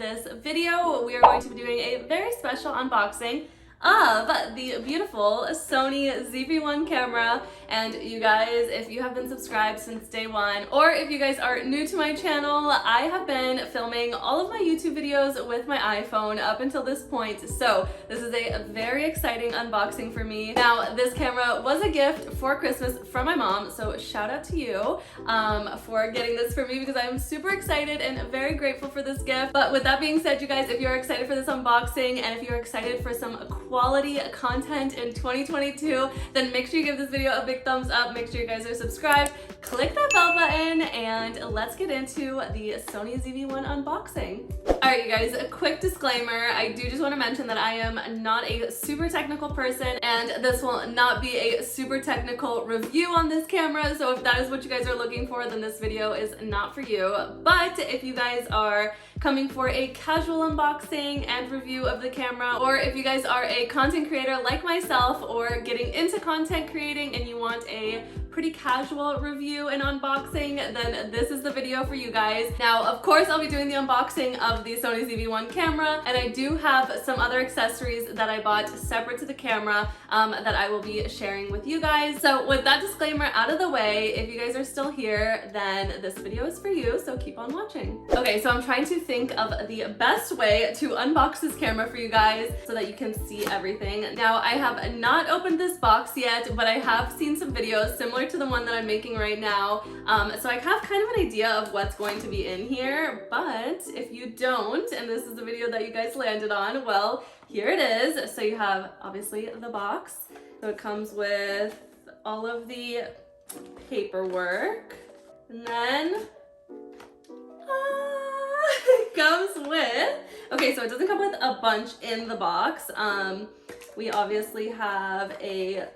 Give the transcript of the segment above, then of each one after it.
this video, we are going to be doing a very special unboxing of the beautiful Sony ZV-1 camera. And you guys, if you have been subscribed since day one, or if you guys are new to my channel, I have been filming all of my YouTube videos with my iPhone up until this point. So this is a very exciting unboxing for me. Now, this camera was a gift for Christmas from my mom, so shout out to you for getting this for me, because I'm super excited and very grateful for this gift. But with that being said, you guys, if you're excited for this unboxing and if you're excited for some quality content in 2022, then make sure you give this video a big thumbs up. Make sure you guys are subscribed, click that bell button, and let's get into the Sony ZV-1 unboxing. Alright, you guys, a quick disclaimer. I do just want to mention that I am not a super technical person, and this will not be a super technical review on this camera, so if that is what you guys are looking for, then this video is not for you. But if you guys are coming for a casual unboxing and review of the camera, or if you guys are a content creator like myself or getting into content creating and you want a pretty casual review and unboxing, then this is the video for you guys. Now, of course, I'll be doing the unboxing of the Sony ZV-1 camera, and I do have some other accessories that I bought separate to the camera that I will be sharing with you guys. So with that disclaimer out of the way, if you guys are still here, then this video is for you, so keep on watching. Okay, so I'm trying to think of the best way to unbox this camera for you guys so that you can see everything. Now, I have not opened this box yet, but I have seen some videos similar to the one that I'm making right now. So I have kind of an idea of what's going to be in here, but if you don't, and this is the video that you guys landed on, well, here it is. So you have obviously the box. So it comes with all of the paperwork, and then it comes with, okay, so it doesn't come with a bunch in the box. We obviously have a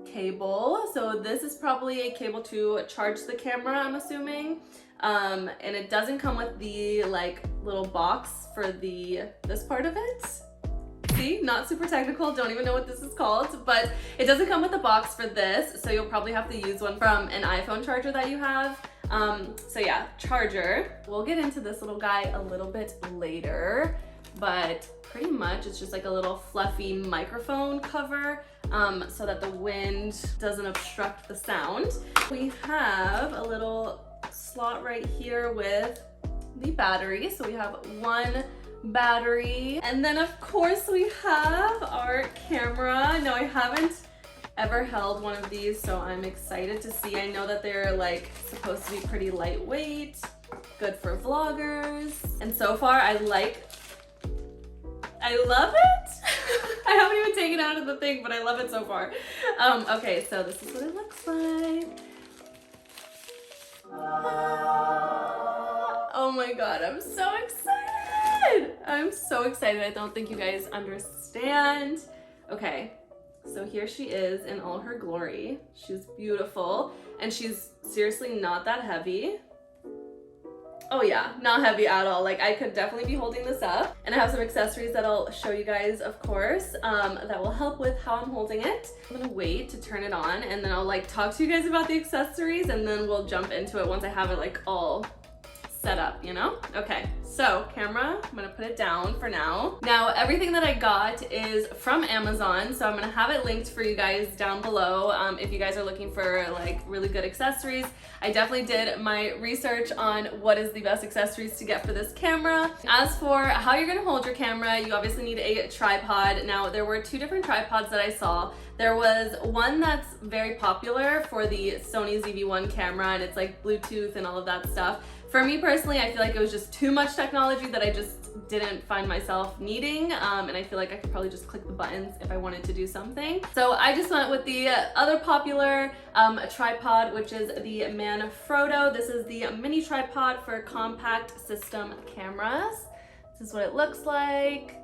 cable, so this is probably a cable to charge the camera, I'm assuming, and it doesn't come with the like little box for this part of it. See, not super technical, don't even know what this is called, but it doesn't come with a box for this, so you'll probably have to use one from an iPhone charger that you have. So yeah, charger. We'll get into this little guy a little bit later, but pretty much it's just like a little fluffy microphone cover so that the wind doesn't obstruct the sound. We have a little slot right here with the battery. So we have one battery, and then of course we have our camera. Now, I haven't ever held one of these, so I'm excited to see. I know that they're like supposed to be pretty lightweight, good for vloggers, and so far I love it. I haven't even taken it out of the thing, but I love it so far. Okay, so this is what it looks like. Oh my god, I'm so excited. I'm so excited. I don't think you guys understand. Okay, so here she is in all her glory. She's beautiful, and she's seriously not that heavy. Oh yeah, not heavy at all. Like, I could definitely be holding this up. And I have some accessories that I'll show you guys, of course, that will help with how I'm holding it. I'm gonna wait to turn it on, and then I'll like talk to you guys about the accessories, and then we'll jump into it once I have it like all set up, you know? Okay, so camera, I'm gonna put it down for now. Now, everything that I got is from Amazon, so I'm gonna have it linked for you guys down below if you guys are looking for like really good accessories. I definitely did my research on what is the best accessories to get for this camera. As for how you're gonna hold your camera, you obviously need a tripod. Now, there were two different tripods that I saw. There was one that's very popular for the Sony ZV-1 camera, and it's like Bluetooth and all of that stuff. For me personally, I feel like it was just too much technology that I just didn't find myself needing, and I feel like I could probably just click the buttons if I wanted to do something. So I just went with the other popular tripod, which is the Manfrotto. This is the mini tripod for compact system cameras. This is what it looks like.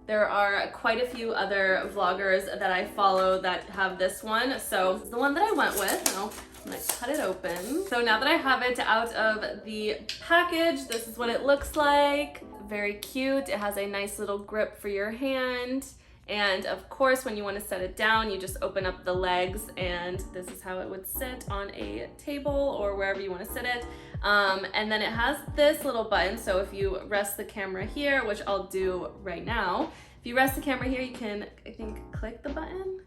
There are quite a few other vloggers that I follow that have this one, so it's the one that I went with. I'm gonna cut it open. So now that I have it out of the package, this is what it looks like. Very cute. It has a nice little grip for your hand. And of course, when you want to set it down, you just open up the legs, and this is how it would sit on a table or wherever you want to sit it. And then it has this little button, so if you rest the camera here, which I'll do right now, if you rest the camera here, you can, I think, click the button.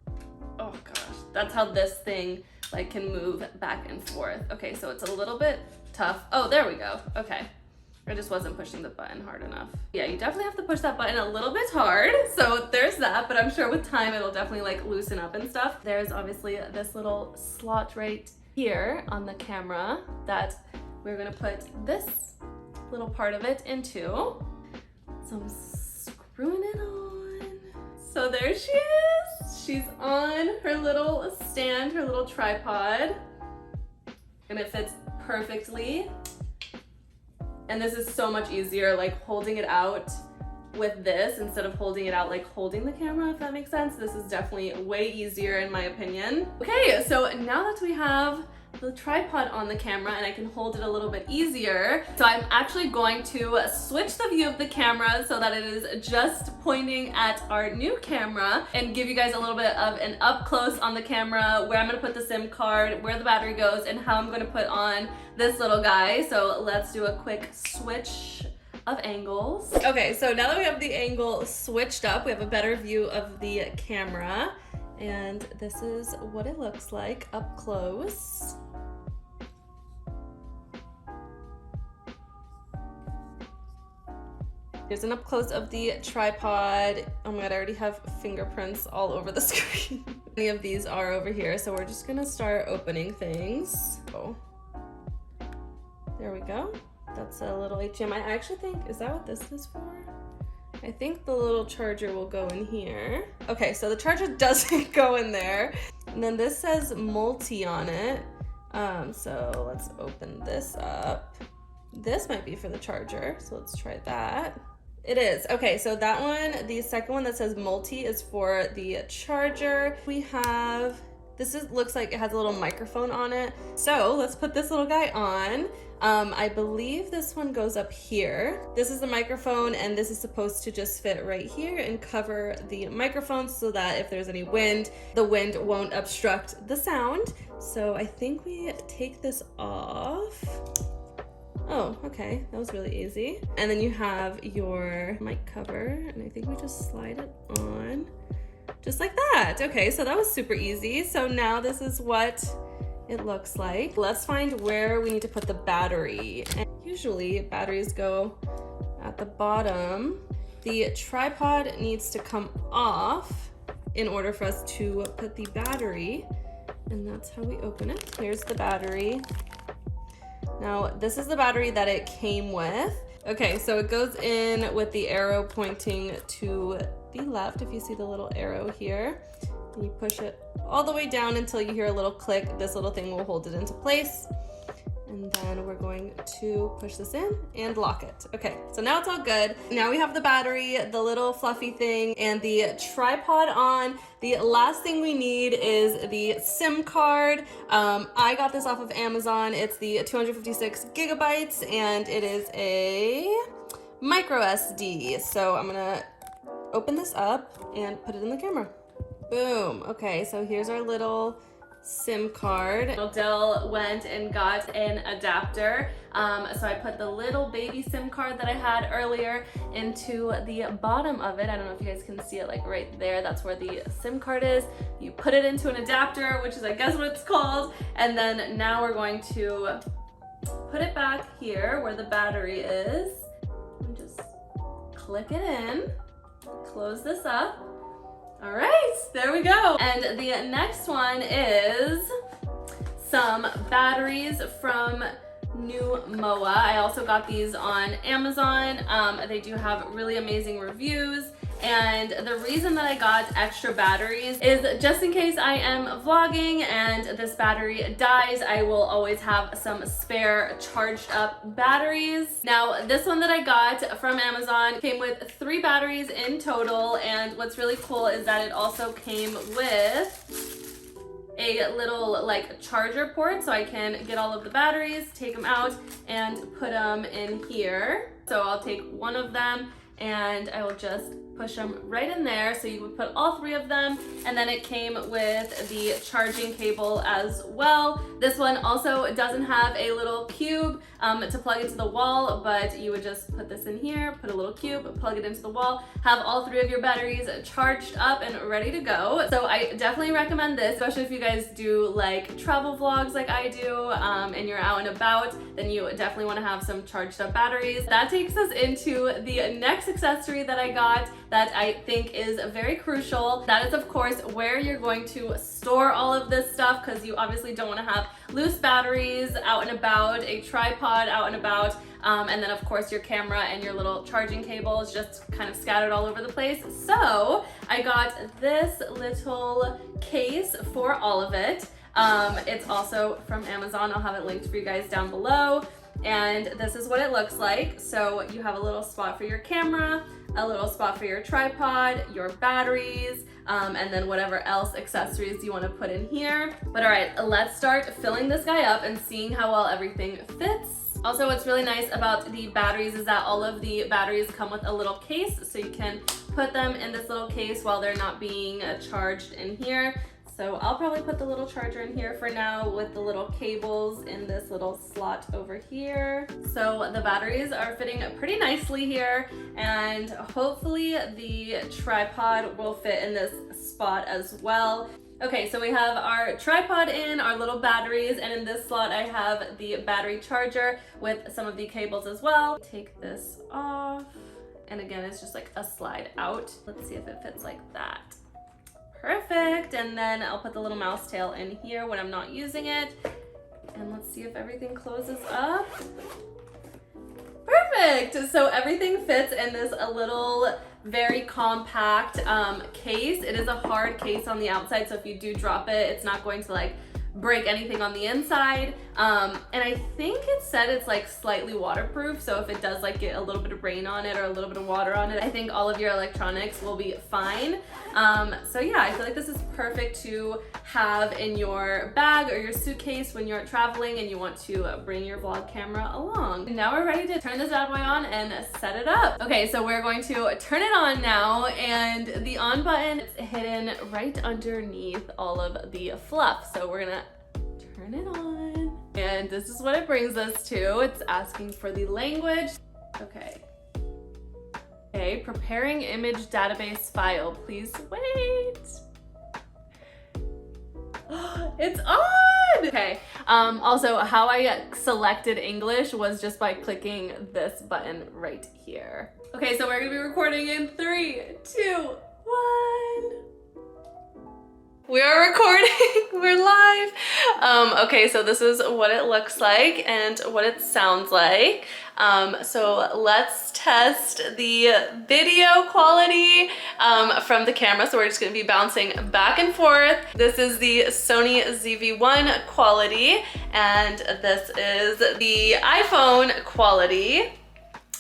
Oh gosh, that's how this thing like can move back and forth. Okay, so it's a little bit tough. Oh, there we go. Okay. I just wasn't pushing the button hard enough. Yeah, you definitely have to push that button a little bit hard. So there's that, but I'm sure with time it'll definitely like loosen up and stuff. There's obviously this little slot right here on the camera that we're gonna put this little part of it into. So I'm screwing it on. So there she is. She's on her little stand, her little tripod, and it fits perfectly. And this is so much easier, like holding it out with this instead of holding it out like holding the camera, if that makes sense. This is definitely way easier in my opinion. Okay, so now that we have the tripod on the camera and I can hold it a little bit easier, so I'm actually going to switch the view of the camera so that it is just pointing at our new camera and give you guys a little bit of an up close on the camera, where I'm gonna put the SIM card, where the battery goes, and how I'm gonna put on this little guy. So let's do a quick switch of angles. Okay, so now that we have the angle switched up, we have a better view of the camera, and this is what it looks like up close. Here's an up close of the tripod. Oh my god, I already have fingerprints all over the screen. Any of these are over here, so we're just gonna start opening things. Oh, there we go. That's a little HDMI. I actually think, is that what this is for? I think the little charger will go in here. Okay, so the charger doesn't go in there. And then this says multi on it. So let's open this up. This might be for the charger, so let's try that. It is. Okay, so that one, the second one that says multi is for the charger. We have, looks like it has a little microphone on it. So let's put this little guy on. I believe this one goes up here. This is the microphone, and this is supposed to just fit right here and cover the microphone so that if there's any wind, the wind won't obstruct the sound. So I think we take this off. Oh, okay, that was really easy. And then you have your mic cover, and I think we just slide it on, just like that. Okay, so that was super easy. So now this is what it looks like. Let's find where we need to put the battery. And usually batteries go at the bottom. The tripod needs to come off in order for us to put the battery, and that's how we open it. Here's the battery. Now, this is the battery that it came with. Okay, so it goes in with the arrow pointing to the left, if you see the little arrow here. And you push it all the way down until you hear a little click. This little thing will hold it into place. And then we're going to push this in and lock it. Okay, so now it's all good. Now we have the battery, the little fluffy thing, and the tripod on. The last thing we need is the SIM card. I got this off of Amazon. It's the 256 gigabytes, and it is a micro SD. So I'm gonna open this up and put it in the camera. Boom. Okay, so here's our little SIM card. Dell went and got an adapter. So I put the little baby SIM card that I had earlier into the bottom of it. I don't know if you guys can see it, like right there. That's where the SIM card is. You put it into an adapter, which is I guess what it's called. And then now we're going to put it back here where the battery is. And just click it in, close this up. All right, there we go. And the next one is some batteries from New Moa. I also got these on Amazon. They do have really amazing reviews. And the reason that I got extra batteries is just in case I am vlogging and this battery dies, I will always have some spare charged up batteries. Now, this one that I got from Amazon came with 3 batteries in total, and what's really cool is that it also came with a little like charger port, so I can get all of the batteries, take them out, and put them in here. So I'll take one of them and I will just push them right in there. So you would put all 3 of them, and then it came with the charging cable as well. This one also doesn't have a little cube to plug into the wall, but you would just put this in here, put a little cube, plug it into the wall, have all 3 of your batteries charged up and ready to go. So I definitely recommend this, especially if you guys do like travel vlogs like I do, and you're out and about, then you definitely want to have some charged up batteries. That takes us into the next accessory that I got that I think is very crucial. That is, of course, where you're going to store all of this stuff, because you obviously don't want to have loose batteries out and about, a tripod out and about, and then of course your camera and your little charging cables just kind of scattered all over the place. So I got this little case for all of it. It's also from Amazon. I'll have it linked for you guys down below. And this is what it looks like. So you have a little spot for your camera, a little spot for your tripod, your batteries, and then whatever else accessories you want to put in here. But all right, let's start filling this guy up and seeing how well everything fits. Also, what's really nice about the batteries is that all of the batteries come with a little case, so you can put them in this little case while they're not being charged in here. So I'll probably put the little charger in here for now with the little cables in this little slot over here. So the batteries are fitting pretty nicely here, and hopefully the tripod will fit in this spot as well. Okay, so we have our tripod in, our little batteries, and in this slot I have the battery charger with some of the cables as well. Take this off, and again, it's just like a slide out. Let's see if it fits like that. Perfect, and then I'll put the little mouse tail in here when I'm not using it. And let's see if everything closes up. Perfect, so everything fits in this a little very compact case. It is a hard case on the outside, so if you do drop it, it's not going to like break anything on the inside. And I think it said it's like slightly waterproof, so if it does like get a little bit of rain on it or a little bit of water on it, I think all of your electronics will be fine. So yeah, I feel like this is perfect to have in your bag or your suitcase when you're traveling and you want to bring your vlog camera along. And now we're ready to turn this bad boy on and set it up. Okay, so we're going to turn it on now, and the on button is hidden right underneath all of the fluff. So we're gonna turn it on, and this is what it brings us to. It's asking for the language. Okay. Okay, preparing image database file. Please wait. It's on! Okay, also how I selected English was just by clicking this button right here. Okay, so we're gonna be recording in 3, 2, 1. We are recording, we're live. Okay, so this is what it looks like and what it sounds like. So let's test the video quality from the camera. So we're just gonna be bouncing back and forth. This is the Sony ZV-1 quality, and this is the iPhone quality.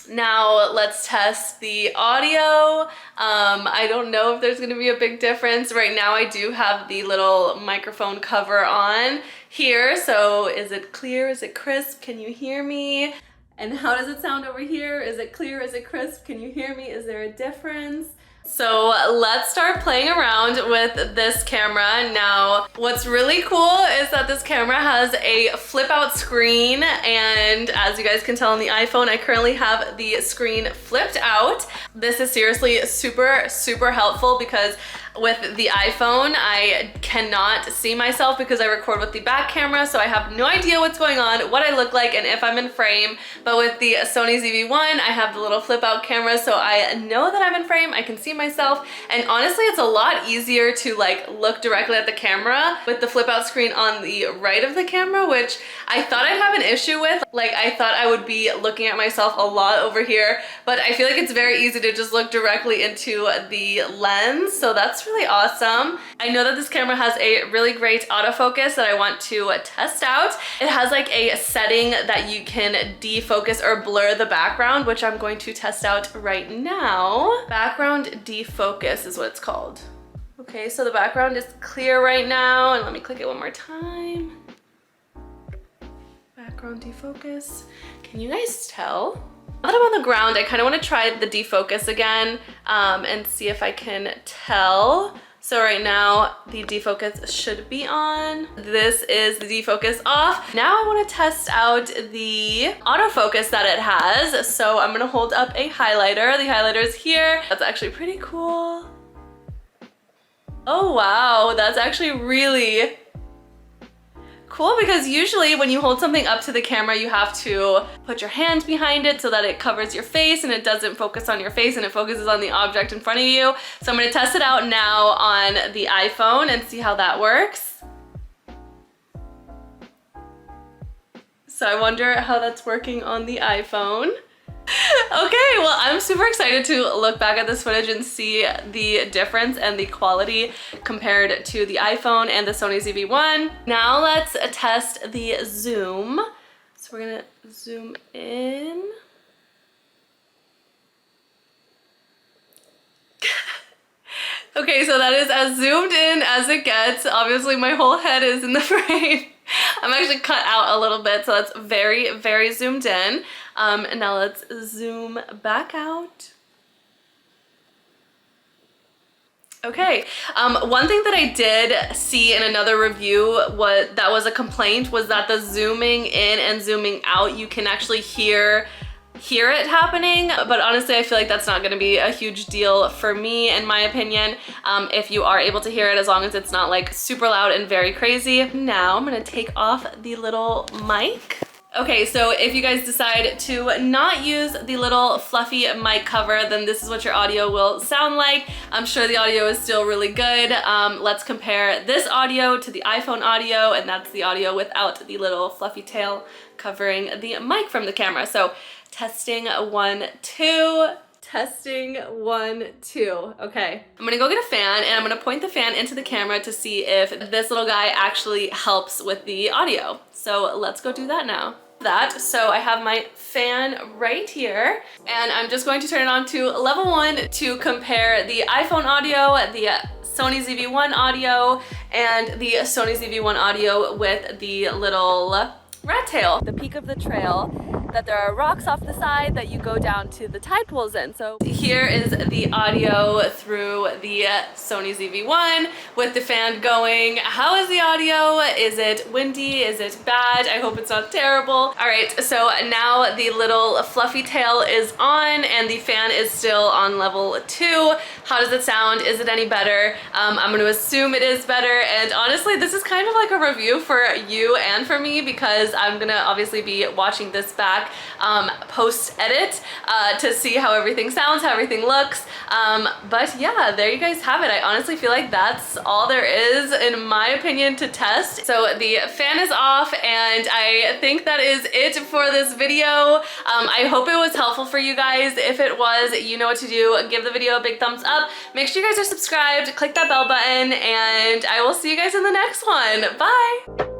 Now let's test the audio. I don't know if there's gonna be a big difference. Right now I do have the little microphone cover on here. So is it clear? Is it crisp? Can you hear me? And how does it sound over here? Is it clear? Is it crisp? Can you hear me? Is there a difference? So let's start playing around with this camera. Now, what's really cool is that this camera has a flip out screen, and as you guys can tell on the iPhone, I currently have the screen flipped out. This is seriously super, super helpful because with the iPhone, I cannot see myself because I record with the back camera, so I have no idea what's going on, what I look like, and if I'm in frame. But with the Sony ZV-1, I have the little flip out camera, so I know that I'm in frame, I can see myself, and honestly, it's a lot easier to like look directly at the camera with the flip out screen on the right of the camera, which I thought I'd have an issue with. Like, I thought I would be looking at myself a lot over here, but I feel like it's very easy to just look directly into the lens, so that's really awesome. I know that this camera has a really great autofocus that I want to test out. It has like a setting that you can defocus or blur the background, which I'm going to test out right now. Background defocus is what it's called. Okay, so the background is clear right now, and let me click it one more time. Background defocus. Can you guys tell? Now that I'm on the ground, I kind of want to try the defocus again and see if I can tell. So right now the defocus should be on. This is the defocus off. Now I want to test out the autofocus that it has. So I'm gonna hold up a highlighter. The highlighter is here. That's actually pretty cool. Oh wow, that's actually really cool, because usually when you hold something up to the camera, you have to put your hand behind it so that it covers your face and it doesn't focus on your face and it focuses on the object in front of you. So I'm gonna test it out now on the iPhone and see how that works. So I wonder how that's working on the iPhone. Okay, well, I'm super excited to look back at this footage and see the difference and the quality compared to the iPhone and the Sony ZV-1. Now let's test the zoom. So we're gonna zoom in. Okay, so that is as zoomed in as it gets. Obviously my whole head is in the frame. I'm actually cut out a little bit, so that's very, very zoomed in. And now let's zoom back out. Okay, one thing that I did see in another review that was a complaint was that the zooming in and zooming out, you can actually hear it happening, but honestly I feel like that's not going to be a huge deal for me, in my opinion, if you are able to hear it, as long as it's not like super loud and very crazy. Now I'm going to take off the little mic. Okay, so if you guys decide to not use the little fluffy mic cover, then this is what your audio will sound like. I'm sure the audio is still really good. Let's compare this audio to the iPhone audio, and that's the audio without the little fluffy tail covering the mic from the camera. So testing 1, 2. Testing 1, 2. Okay, I'm gonna go get a fan and I'm gonna point the fan into the camera to see if this little guy actually helps with the audio. So let's go do that now. So I have my fan right here and I'm just going to turn it on to level 1 to compare the iPhone audio, the Sony ZV-1 audio, and the Sony ZV-1 audio with the little rat tail. The peak of the trail, that there are rocks off the side that you go down to the tide pools in. So here is the audio through the Sony ZV-1 with the fan going. How is the audio? Is it windy? Is it bad? I hope it's not terrible. All right, so now the little fluffy tail is on and the fan is still on level 2. How does it sound? Is it any better? I'm going to assume it is better, and honestly this is kind of like a review for you and for me, because I'm gonna obviously be watching this back post-edit to see how everything sounds, how everything looks. But yeah, there you guys have it. I honestly feel like that's all there is, in my opinion, to test. So the fan is off, and I think that is it for this video. I hope it was helpful for you guys. If it was, you know what to do. Give the video a big thumbs up. Make sure you guys are subscribed, click that bell button, and I will see you guys in the next one. Bye!